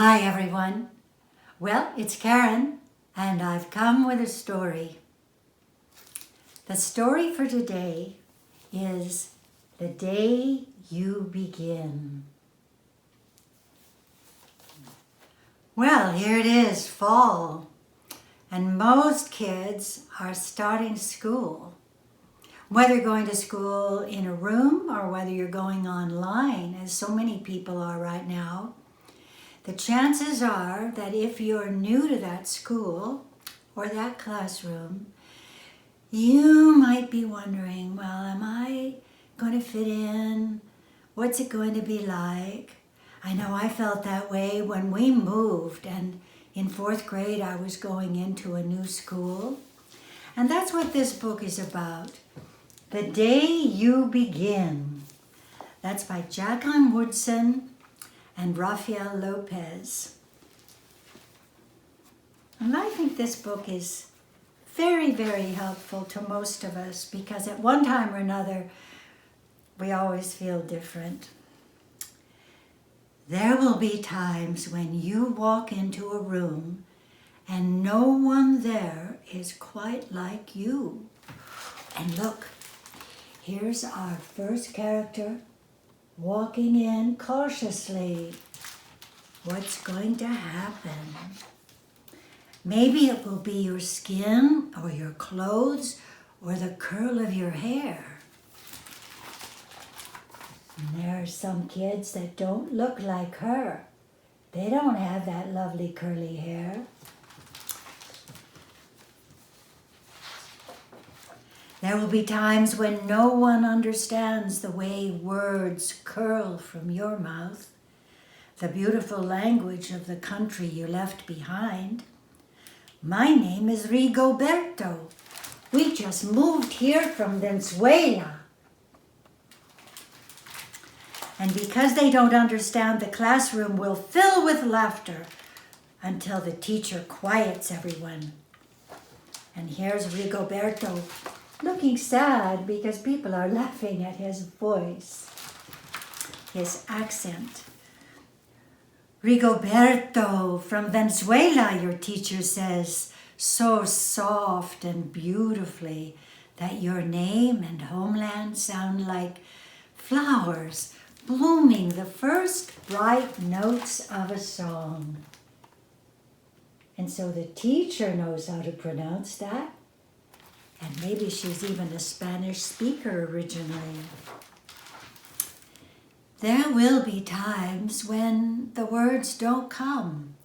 Hi everyone. Well, it's Karen and I've come with a story. The story for today is The Day You Begin. Well, here it is, fall, and most kids are starting school. Whether going to school in a room or whether you're going online, as so many people are right now, the chances are that if you're new to that school or that classroom, you might be wondering, well, am I going to fit in? What's it going to be like? I know I felt that way when we moved, and in 4th grade I was going into a new school. And that's what this book is about. The Day You Begin. That's by Jacqueline Woodson and Rafael López. And I think this book is very, very helpful to most of us because at one time or another, we always feel different. There will be times when you walk into a room and no one there is quite like you. And look, here's our first character walking in cautiously. What's going to happen? Maybe it will be your skin or your clothes or the curl of your hair. And there are some kids that don't look like her. They don't have that lovely curly hair. There will be times when no one understands the way words curl from your mouth, the beautiful language of the country you left behind. My name is Rigoberto. We just moved here from Venezuela. And because they don't understand, the classroom will fill with laughter until the teacher quiets everyone. And here's Rigoberto, looking sad because people are laughing at his voice, his accent. Rigoberto, from Venezuela, your teacher says, so soft and beautifully that your name and homeland sound like flowers blooming the first bright notes of a song. And so the teacher knows how to pronounce that. And maybe she's even a Spanish speaker originally. There will be times when the words don't come.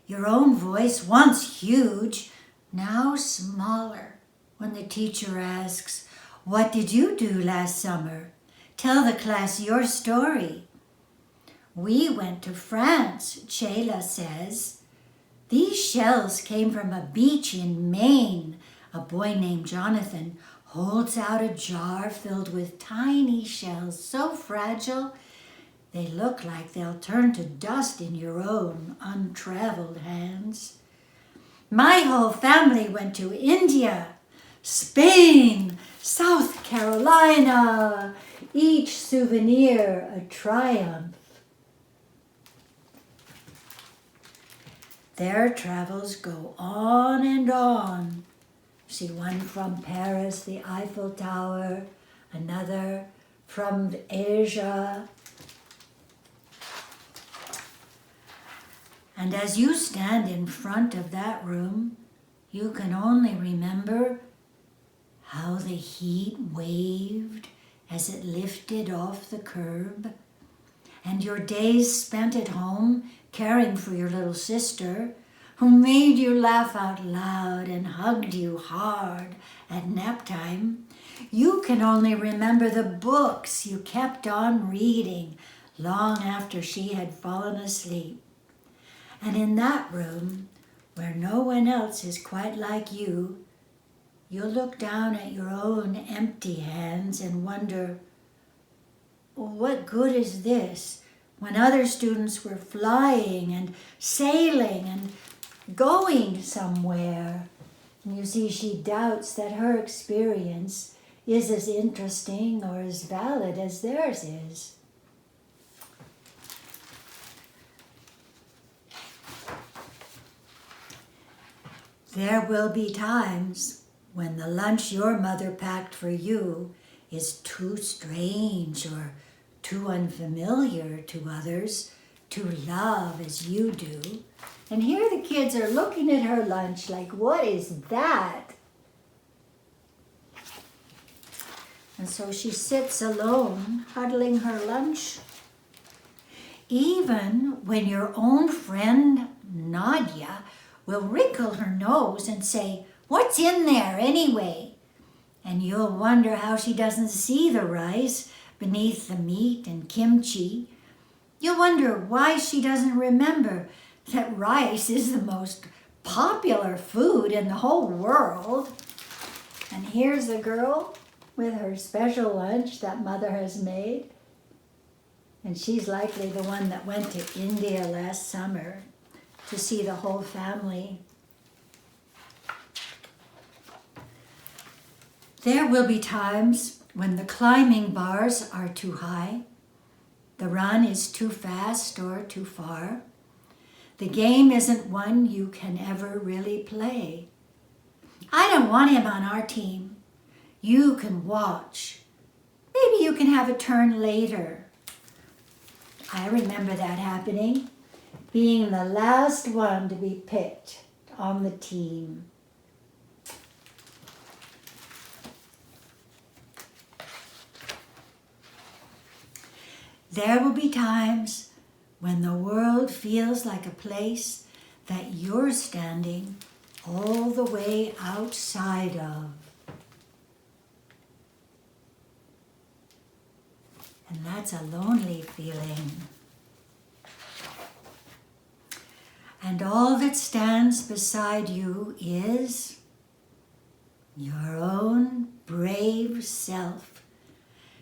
Your own voice, once huge, now smaller, when the teacher asks, "What did you do last summer? Tell the class your story." "We went to France," Chayla says. "These shells came from a beach in Maine." A boy named Jonathan holds out a jar filled with tiny shells, so fragile they look like they'll turn to dust in your own untraveled hands. "My whole family went to India, Spain, South Carolina, each souvenir a triumph." Their travels go on and on. See one from Paris, the Eiffel Tower, another from Asia. And as you stand in front of that room, you can only remember how the heat waved as it lifted off the curb, and your days spent at home caring for your little sister, who made you laugh out loud and hugged you hard at nap time. You can only remember the books you kept on reading long after she had fallen asleep. And in that room, where no one else is quite like you, you'll look down at your own empty hands and wonder, what good is this when other students were flying and sailing and going somewhere? And you see, she doubts that her experience is as interesting or as valid as theirs is. There will be times when the lunch your mother packed for you is too strange or too unfamiliar to others to love as you do. And here the kids are looking at her lunch like, what is that? And so she sits alone, huddling her lunch. Even when your own friend Nadia will wrinkle her nose and say, what's in there anyway? And you'll wonder how she doesn't see the rice beneath the meat and kimchi. You'll wonder why she doesn't remember that rice is the most popular food in the whole world. And here's the girl with her special lunch that mother has made. And she's likely the one that went to India last summer to see the whole family. There will be times when the climbing bars are too high, the run is too fast or too far. The game isn't one you can ever really play. I don't want him on our team. You can watch. Maybe you can have a turn later. I remember that happening, being the last one to be picked on the team. There will be times when the world feels like a place that you're standing all the way outside of. And that's a lonely feeling. And all that stands beside you is your own brave self,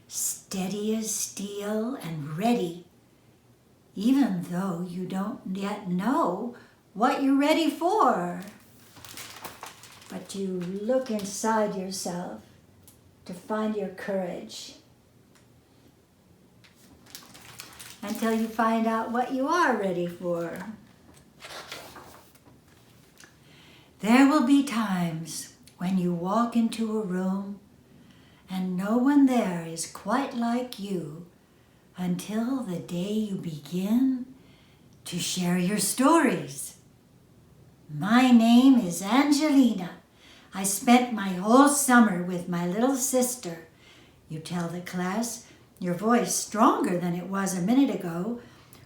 steady as steel and ready, even though you don't yet know what you're ready for. But you look inside yourself to find your courage until you find out what you are ready for. There will be times when you walk into a room and no one there is quite like you until the day you begin to share your stories. My name is Angelina. I spent my whole summer with my little sister. You tell the class, your voice stronger than it was a minute ago,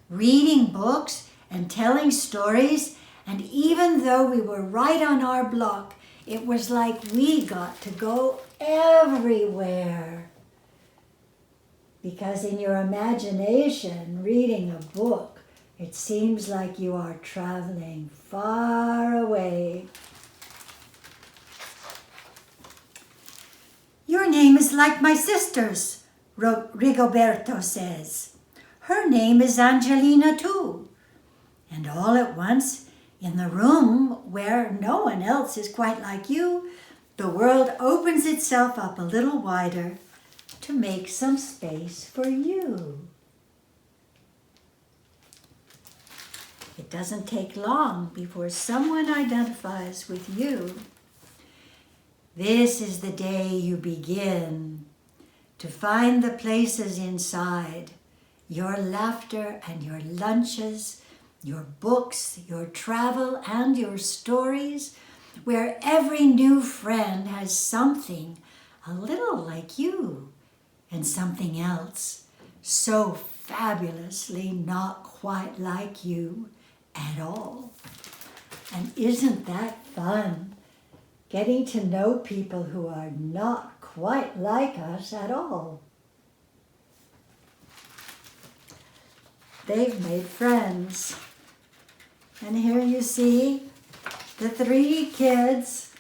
reading books and telling stories, and even though we were right on our block, it was like we got to go everywhere. Because in your imagination, reading a book, it seems like you are traveling far away. Your name is like my sister's, Rigoberto says. Her name is Angelina too. And all at once, in the room where no one else is quite like you, the world opens itself up a little wider to make some space for you. It doesn't take long before someone identifies with you. This is the day you begin to find the places inside, your laughter and your lunches, your books, your travel, and your stories, where every new friend has something a little like you and something else so fabulously not quite like you at all. And isn't that fun, getting to know people who are not quite like us at all? They've made friends. And here you see the 3 kids,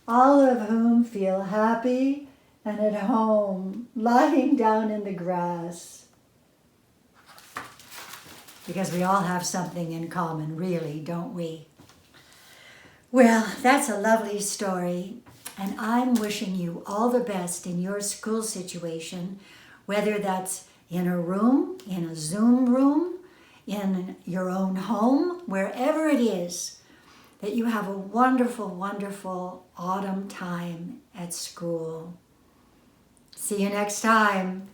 all of whom feel happy and at home, lying down in the grass. Because we all have something in common, really, don't we? Well, that's a lovely story, and I'm wishing you all the best in your school situation, whether that's in a room, in a Zoom room, in your own home, wherever it is. that you have a wonderful, wonderful autumn time at school. See you next time.